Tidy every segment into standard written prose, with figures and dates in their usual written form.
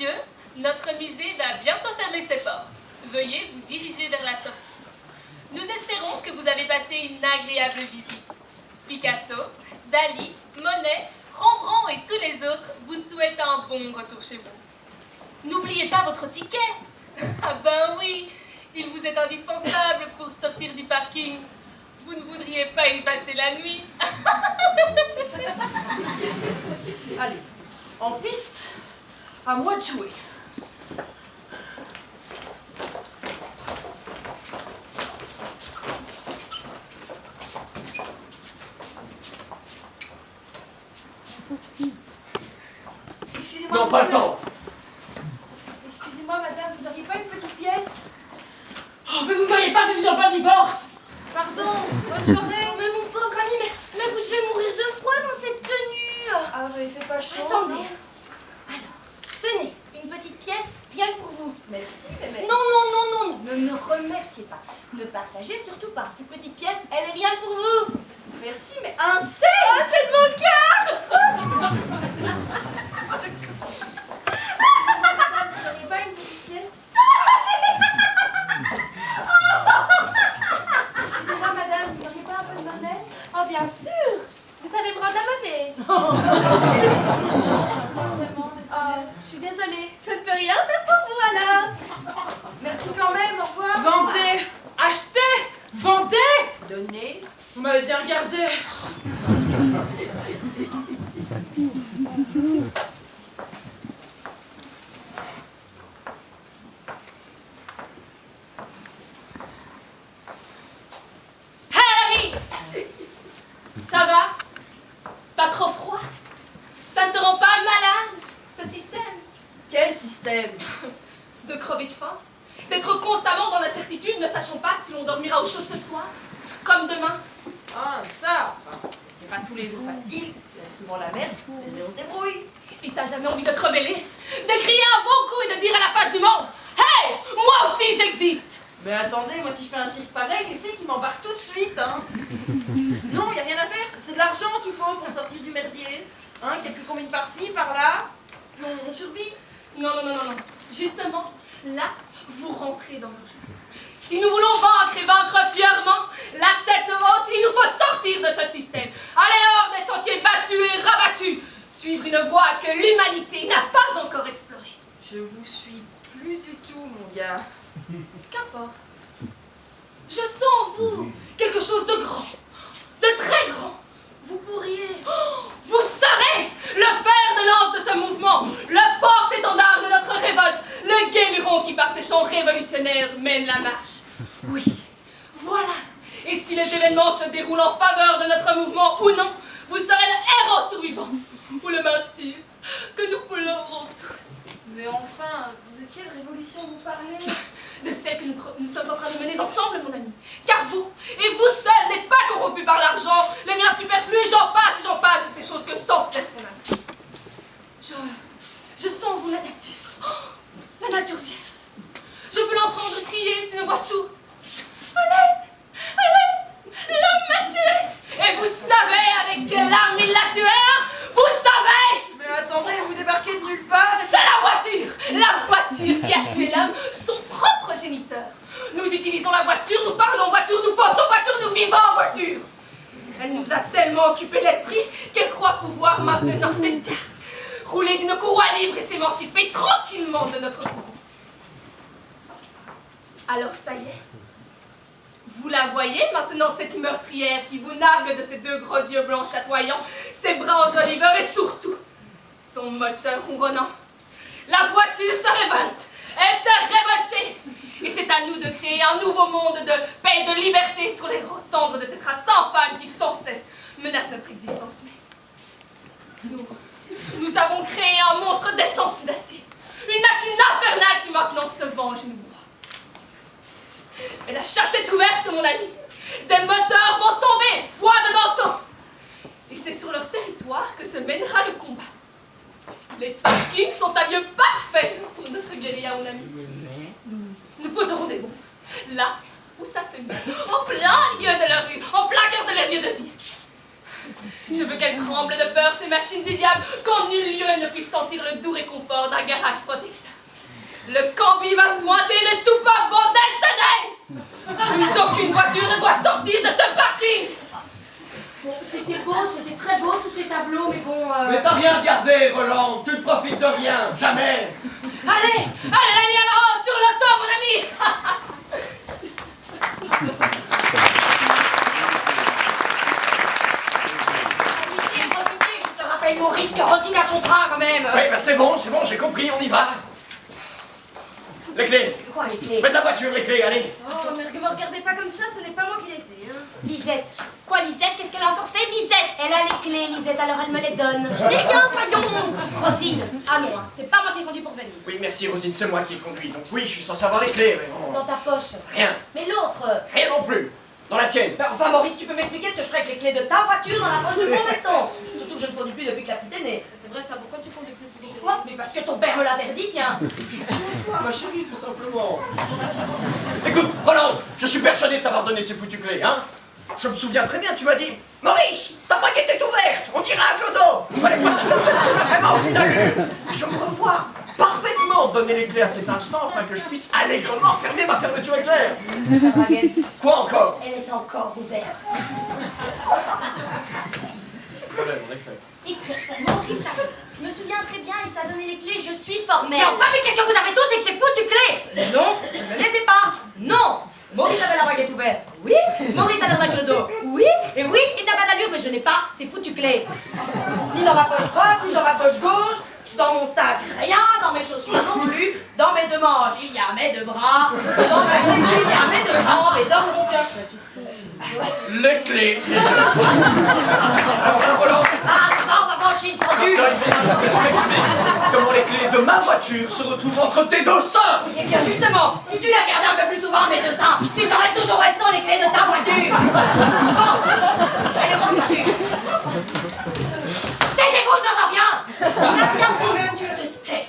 messieurs, notre musée va bientôt fermer ses portes. Veuillez vous diriger vers la sortie. Nous espérons que vous avez passé une agréable visite. Picasso, Dali, Monet, Rembrandt et tous les autres vous souhaitent un bon retour chez vous. N'oubliez pas votre ticket. Ah ben oui, il vous est indispensable pour sortir du parking. Vous ne voudriez pas y passer la nuit. Allez, en piste, à moi de jouer. Excusez-moi. Non, pas le temps. Excusez-moi, madame, vous n'auriez pas une petite pièce? Oh, mais vous ne voyez pas que je suis en plein divorce? Pardon, bonne journée. Mais mon pauvre ami, mais vous devez mourir de froid dans cette tenue. Ah, mais il fait pas chaud. Attendez. Non. Alors, tenez, une petite pièce, rien que pour vous. Merci, mais... Non, non, non, non, ne me remerciez pas. Ne partagez surtout pas. Cette petite pièce, elle est rien pour vous. Merci, mais un C. Ah, c'est de mon cœur. Vous n'auriez pas une petite pièce? Excusez-moi, madame, vous n'auriez pas un peu de marnelle? Oh, bien sûr. Vous savez me rendre la monnaie. Oh, je suis désolée. Je ne peux rien faire pour vous, alors. Merci quand même, au revoir. Vendez, achetez, vendez. Donnez. Vous m'avez bien regardé. Hey, l'ami. Ça va? Pas trop froid? Ça ne te rend pas malade, ce système? Quel système? De crever de faim? D'être constamment dans l'incertitude, ne sachant pas si l'on dormira au chaud ce soir? Comme demain? Ah, ça, enfin, c'est pas tous les jours facile. Il y a souvent la merde, mais on se débrouille. Et t'as jamais envie de te rebeller? De crier un bon coup et de dire à la face du monde: hey, moi aussi j'existe! Mais attendez, moi si je fais un cirque pareil, les flics ils m'embarquent tout de suite, hein. Non, y a rien à faire, c'est de l'argent qu'il faut pour sortir du merdier. Hein, quelques combines par-ci, par-là, puis on survit. Non, non, non, non, non. Justement, là, vous rentrez dans le jeu. Si nous voulons vaincre et vaincre fièrement, la tête haute, il nous faut sortir de ce système. Aller hors des sentiers battus et rabattus. Suivre une voie que l'humanité n'a pas encore explorée. Je vous suis plus du tout, mon gars. Qu'importe. Je sens en vous quelque chose de grand, de très grand. Vous pourriez, vous serez le fer de lance de ce mouvement, le porte-étendard de notre révolte, le guéluron qui par ses chants révolutionnaires mène la marche. Oui, voilà. Et si les événements se déroulent en faveur de notre mouvement ou non, vous serez le héros survivant ou le martyr que nous pleurons tous. Mais enfin, de quelle révolution vous parlez? De celle que nous sommes en train de mener ensemble, mon ami. Car vous, et vous seul, n'êtes pas corrompus par l'argent, les biens superflus, et j'en passe de ces choses que sans cesse on a. Je sens en vous la nature. Oh, la nature vierge. Je peux l'entendre crier d'une voix sourde. À l'aide! À l'aide! L'homme m'a tué! Et vous savez avec quelle arme il l'a tué, hein? Vous savez! Mais attendez, vous débarquez de nulle part. C'est la voiture qui a tué l'homme, son propre géniteur. Nous utilisons la voiture, nous parlons en voiture, nous pensons en voiture, nous vivons en voiture. Elle nous a tellement occupé l'esprit qu'elle croit pouvoir maintenant cette carte, rouler d'une courroie libre et s'émanciper tranquillement de notre courroux. Alors ça y est, vous la voyez maintenant, cette meurtrière qui vous nargue de ses deux gros yeux blancs chatoyants, ses bras enjoliveurs et surtout son moteur ronronnant. La voiture se révolte, elle s'est révoltée. Et c'est à nous de créer un nouveau monde de paix et de liberté sur les cendres de cette race infâme qui sans cesse menace notre existence. Mais nous avons créé un monstre d'essence et d'acier, une machine infernale qui maintenant se venge et nous broie. Et la chasse est ouverte, mon ami. Des moteurs vont tomber, foi de Danton. Et c'est sur leur territoire que se mènera le combat. Les parkings sont un lieu parfait pour notre guérilla, mon ami. Nous poserons des bombes, là où ça fait mal, en plein milieu de la rue, en plein cœur de leur lieu de vie. Je veux qu'elles tremblent de peur, ces machines du diable, qu'en nul lieu ne puisse sentir le doux réconfort d'un garage protecteur. Le cambi va sointer, les soupapes vont décéder. Plus aucune voiture ne doit sortir de ce parking. Bon, c'était beau, c'était très beau tous ces tableaux, mais bon... Mais t'as rien regardé, Roland. Tu ne profites de rien, jamais. Allez, allez, alors, sur le temps, mon ami. Je te rappelle mon risque, Rosine à son train quand même. Oui, bah c'est bon, j'ai compris, on y va. Les clés. Quoi les clés? Mets de la voiture, les clés, allez. Oh, mais ne me regardez pas comme ça, ce n'est pas moi qui les ai. Hein. Lisette. Quoi Lisette? Qu'est-ce qu'elle a encore fait, Lisette? Elle a les clés, Lisette, alors elle me les donne. Je n'ai rien, voyons. Rosine. Ah non, hein, c'est pas moi qui ai conduit pour venir. Oui, merci, Rosine, c'est moi qui conduis. Donc oui, je suis censé avoir les clés, mais bon. Dans ta poche. Rien. Mais l'autre... Rien non plus. Dans la tienne. Ben, enfin, Maurice, tu peux m'expliquer ce que je ferais avec les clés de ta voiture dans la poche de mon veston? Surtout que je ne conduis plus depuis que la petite est née. C'est vrai ça, pourquoi tu conduis plus toujours? Pourquoi? Mais parce que ton père me l'interdit, tiens. Ma chérie, tout simplement. Écoute, Roland, je suis persuadé de t'avoir donné ces foutues clés, hein. Je me souviens très bien, tu m'as dit Maurice, ta baguette est ouverte, on dirait un clodo. Fallait passer tout de suite, vraiment, tu l'as vu. Je me revois parfaitement donner les clés à cet instant afin que je puisse allègrement fermer ma fermeture éclair. Ta baguette, Quoi encore? elle est encore ouverte. Problème, en effet. Écoute, Maurice a raison. Je me souviens très bien, il t'a donné les clés, je suis formelle. Mais enfin, mais qu'est-ce que vous avez tous, c'est que ces foutues clés? Non, je ne les ai pas. Non. Maurice avait la baguette ouverte. Oui. Maurice a l'air d'un clodo. Oui. Et oui, il n'a pas d'allure, mais je n'ai pas ces foutues clés. Ni dans ma poche droite, ni dans ma poche gauche. Dans mon sac, rien. Dans mes chaussures non plus. Dans mes deux manches, il y a mes deux bras. Dans ma jupe, il y a mes deux jambes. Et dans mon soutien... Les clés. Alors là, Roland. Ah, ça va, on va manger une pendule. Là, il faudra que tu m'expliques comment les clés de ma voiture se retrouvent entre tes deux seins. Eh bien justement, si tu les regardais un peu plus souvent mes deux seins, tu saurais toujours où sont les clés de ta voiture. Bon, allez, on va plus. Taisez-vous, je n'entends rien. On n'a rien dit, tu te tais.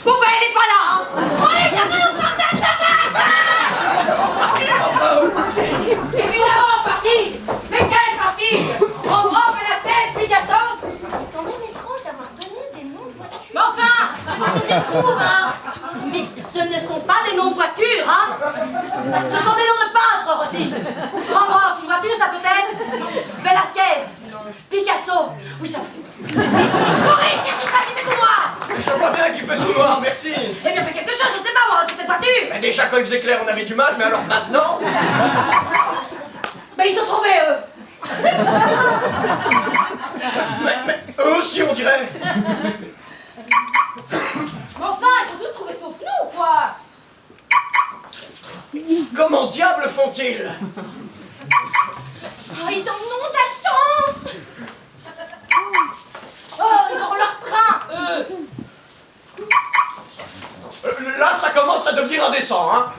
Bon ben elle est pas là, hein. Allez, gamin, on s'en tête, évidemment, parking. Mais quel parking? Rembrandt, Velasquez, Picasso. C'est quand même étrange d'avoir donné des noms de voitures. Mais enfin, c'est moi qui les trouve, hein. Mais ce ne sont pas des noms de voitures, hein. Ce sont des noms de peintres, Rosine. Rembrandt, une voiture, ça peut être Velasquez, Picasso. Oui, ça va, c'est bon. Maurice, qu'est-ce qui se passe? Il fait tout noir. Je vois bien qu'il fait tout noir, merci. Eh bien, fais quelque chose, je ne sais pas, moi, toute cette voiture. Mais déjà, quand il faisait clair, on avait du mal, mais alors maintenant... Ben, ils ont trouvé, eux. Mais eux aussi, on dirait. Mais enfin, il faut tous trouver sauf nous, quoi. Comment diable font-ils? Oh, ils en ont de la chance. Oh, ils auront leur train, eux. Là, ça commence à devenir indécent, hein.